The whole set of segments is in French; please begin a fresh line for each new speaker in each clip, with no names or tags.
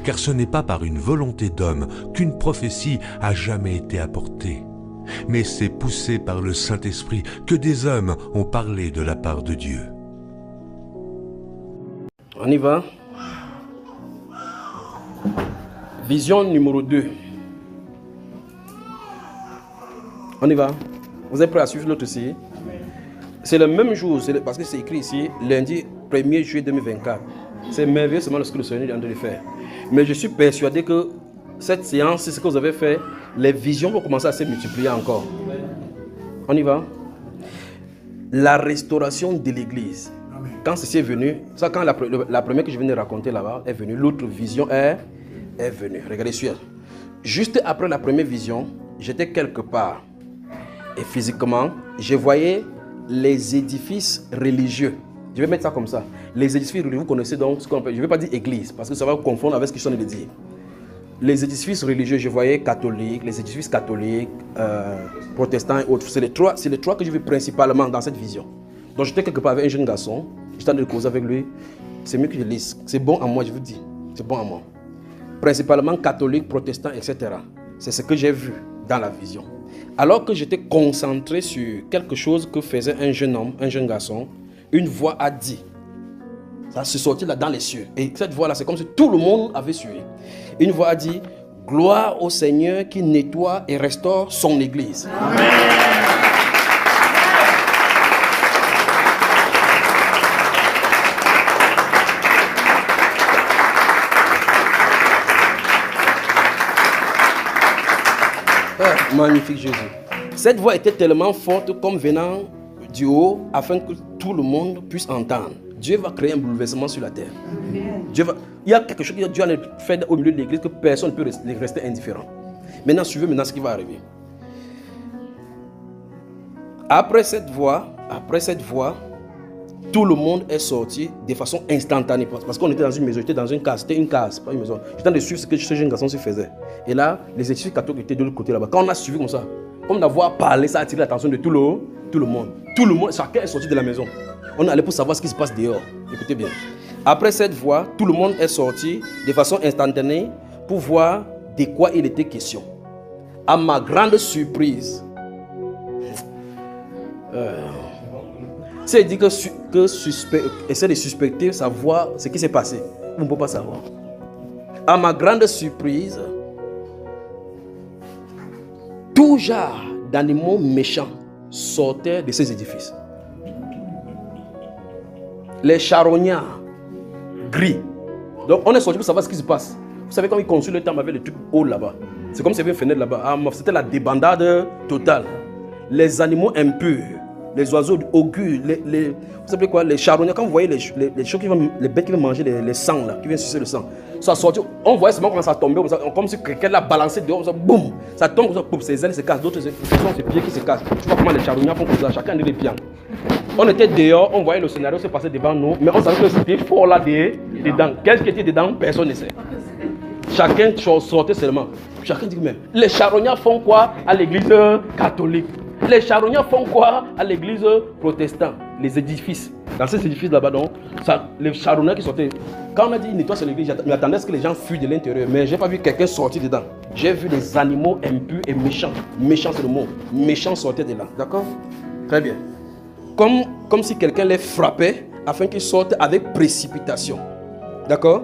car ce n'est pas par une volonté d'homme qu'une prophétie a jamais été apportée, mais c'est poussé par le Saint-Esprit que des hommes ont parlé de la part de Dieu.
On y va. Vision numéro 2. On y va. Vous êtes prêts à suivre l'autre aussi? C'est le même jour, parce que c'est écrit ici, lundi 1er juillet 2024. C'est merveilleux seulement ce que le Seigneur est en train de faire. Mais je suis persuadé que cette séance, c'est ce que vous avez fait, les visions vont commencer à se multiplier encore. On y va. La restauration de l'église. Quand ceci est venu, ça quand la première que je viens de raconter là-bas est venue, l'autre vision est venue. Regardez sur. Juste après la première vision, j'étais quelque part. Et physiquement, je voyais les édifices religieux. Je vais mettre ça comme ça. Les édifices religieux, vous connaissez donc ce qu'on appelle, je ne vais pas dire église, parce que ça va vous confondre avec ce que je suis en train de dire. Les édifices religieux, je voyais catholiques, les édifices catholiques, protestants et autres. C'est les trois que je vis principalement dans cette vision. Donc j'étais quelque part avec un jeune garçon, j'étais en train de causer avec lui. C'est mieux que je lise. C'est bon à moi, je vous dis. C'est bon à moi. Principalement catholiques, protestants, etc. C'est ce que j'ai vu dans la vision. Alors que j'étais concentré sur quelque chose que faisait un jeune homme, un jeune garçon, une voix a dit. Ça se sortit là dans les cieux. Et cette voix-là, c'est comme si tout le monde avait suivi. Une voix a dit, gloire au Seigneur qui nettoie et restaure son église. Amen. Magnifique Jésus. Cette voix était tellement forte comme venant du haut afin que tout le monde puisse entendre. Dieu va créer un bouleversement sur la terre. Il y a quelque chose que Dieu a fait au milieu de l'église que personne ne peut rester indifférent. Maintenant, suivez ce qui va arriver. Après cette voix, tout le monde est sorti de façon instantanée. Parce qu'on était dans une maison, j'étais dans une case, c'était une case, pas une maison. J'étais en train de suivre ce que ce jeune garçon se faisait. Et là, les études catholiques étaient de l'autre côté là-bas. Quand on a suivi comme ça, comme d'avoir parlé, ça a attiré l'attention de tout le monde. Tout le monde, chacun est sorti de la maison. On est allé pour savoir ce qui se passe dehors. Écoutez bien. Après cette voix, tout le monde est sorti de façon instantanée pour voir de quoi il était question. À ma grande surprise, c'est dit essaie de suspecter, savoir ce qui s'est passé. Vous ne pouvez pas savoir. À ma grande surprise, tout genre d'animaux méchants sortaient de ces édifices. Les charognards gris. Donc on est sorti pour savoir ce qui se passe. Vous savez quand ils construisent le temple avec les trucs hauts là-bas. C'est comme s'il y avait une fenêtre là-bas. C'était la débandade totale. Les animaux impurs, les oiseaux augures, vous savez quoi, les charognards, quand vous voyez les choses les bêtes qui vont manger les sangs là, qui viennent sucer le sang, ça sortit, on voyait seulement comment ça tombait, comme si quelqu'un l'a balancé dehors, ça, boum, ça tombe, ça, boum, ses ailes se cassent, d'autres, ce sont ses pieds qui se cassent. Tu vois comment les charognards font comme ça, chacun a des pieds. On était dehors, on voyait le scénario se passer devant nous, mais on savait que c'était fort là dedans. Qu'est-ce qui était dedans, personne ne sait. Chacun sortait seulement. Chacun dit, mais les charognards font quoi à l'église catholique? Les charognards font quoi à l'église protestante? Les édifices. Dans ces édifices là-bas, donc, les charognards qui sortaient. Quand on a dit nettoie sur l'église, je m'attendais à ce que les gens fuient de l'intérieur. Mais je n'ai pas vu quelqu'un sortir dedans. J'ai vu des animaux impurs et méchants. Méchants, c'est le mot. Méchants sortaient de là. D'accord? Très bien. Comme si quelqu'un les frappait afin qu'ils sortent avec précipitation. D'accord?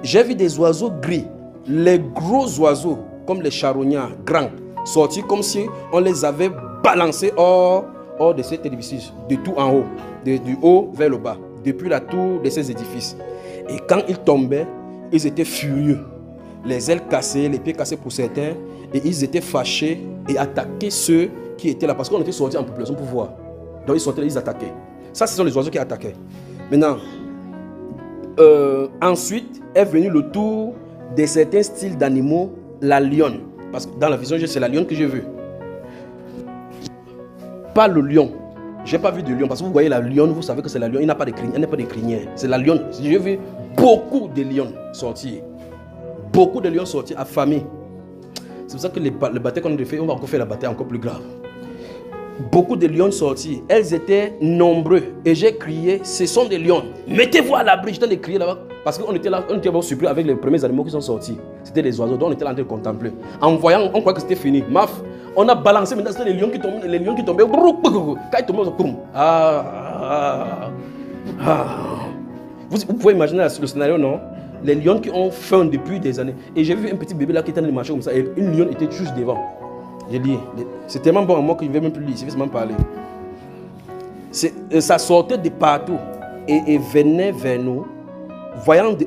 J'ai vu des oiseaux gris. Les gros oiseaux, comme les charognards grands, sortis comme si on les avait balancés hors de cet édifice, de tout en haut, du haut vers le bas, depuis la tour de ces édifices. Et quand ils tombaient, ils étaient furieux. Les ailes cassées, les pieds cassés pour certains, et ils étaient fâchés et attaquaient ceux qui étaient là, parce qu'on était sortis en population pour voir. Donc ils sortaient, ils attaquaient. Ça, ce sont les oiseaux qui attaquaient. Maintenant, ensuite est venu le tour de certains styles d'animaux, la lionne. Parce que dans la vision, c'est la lionne que j'ai vue. Pas le lion. Je n'ai pas vu de lion. Parce que vous voyez la lionne, vous savez que c'est la lionne. Il n'a pas de crinière. Elle n'a pas de crinière. C'est la lionne. J'ai vu beaucoup de lions sortir. Beaucoup de lions sortir affamés. C'est pour ça que le bataille qu'on a fait, on va encore faire la bataille encore plus grave. Beaucoup de lions sortis. Elles étaient nombreux. Et j'ai crié, ce sont des lions. Mettez-vous à l'abri. J'étais en train de crier là-bas. Parce qu'on était là, on était surpris avec les premiers animaux qui sont sortis. C'était les oiseaux, donc on était là en train de contempler. En voyant, on croyait que c'était fini. Maf, on a balancé, maintenant c'était les lions qui tombaient. Les lions qui tombaient. Quand ils tombaient, on se Vous pouvez imaginer le scénario, non? Les lions qui ont faim depuis des années. Et j'ai vu un petit bébé là qui était en train de marcher comme ça. Et une lionne était juste devant. J'ai dit, c'est tellement bon à moi qu'il ne veut même plus lire, il veut seulement parler. Ça sortait de partout et venait vers nous, voyant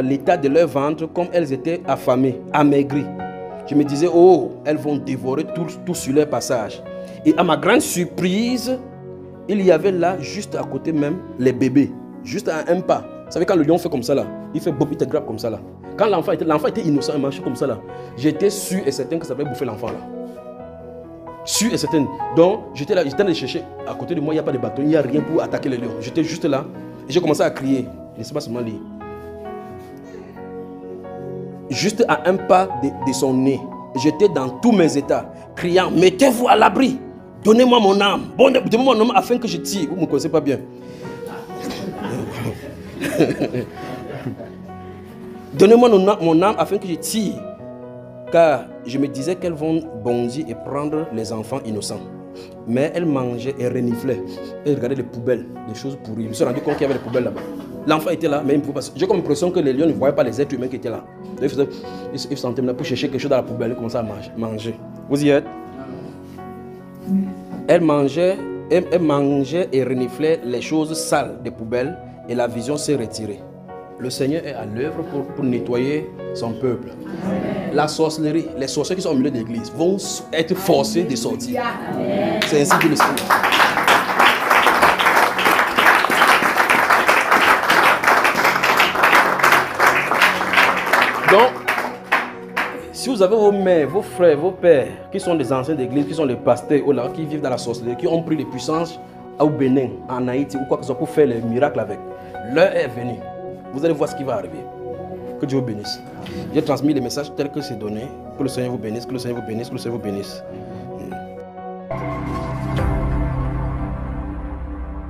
l'état de leur ventre, comme elles étaient affamées, amaigries. Je me disais, oh, elles vont dévorer tout sur leur passage. Et à ma grande surprise, il y avait là, juste à côté même, les bébés, juste à un pas. Vous savez, quand le lion fait comme ça là, il fait bob, il te grappe comme ça là. Quand l'enfant était innocent, il marchait comme ça là. J'étais sûr et certain que ça allait bouffer l'enfant là. Sûr et certain. Donc, j'étais là, j'étais allé chercher. À côté de moi, il n'y a pas de bâton, il n'y a rien pour attaquer le lion. J'étais juste là et j'ai commencé à crier. Je ne sais pas seulement lire. Juste à un pas de son nez, j'étais dans tous mes états, criant, mettez-vous à l'abri, donnez-moi mon âme, donnez-moi mon âme afin que je tire. Vous ne me connaissez pas bien. Donnez-moi mon âme afin que je tire. Car je me disais qu'elles vont bondir et prendre les enfants innocents. Mais elles mangeaient et reniflaient. Elles regardaient les poubelles, les choses pourries. Je me suis rendu compte qu'il y avait des poubelles là-bas. L'enfant était là, mais il ne pouvait pas. J'ai comme l'impression que les lions ne voyaient pas les êtres humains qui étaient là. Donc ils se sentaient là pour chercher quelque chose dans la poubelle. Ils commençaient à manger. Vous y êtes? Elles mangeaient et reniflaient les choses sales des poubelles et la vision s'est retirée. Le Seigneur est à l'œuvre pour nettoyer son peuple. La sorcellerie, les sorciers qui sont au milieu de l'église vont être forcés de sortir. C'est ainsi que le Seigneur. Donc, si vous avez vos mères, vos frères, vos pères, qui sont des anciens d'église, qui sont des pasteurs, qui vivent dans la sorcellerie, qui ont pris les puissances au Bénin, en Haïti, ou quoi que ce soit pour faire les miracles avec, l'heure est venue. Vous allez voir ce qui va arriver. Que Dieu vous bénisse. J'ai transmis les messages tels que c'est donné. Que le Seigneur vous bénisse, que le Seigneur vous bénisse, que le Seigneur vous bénisse.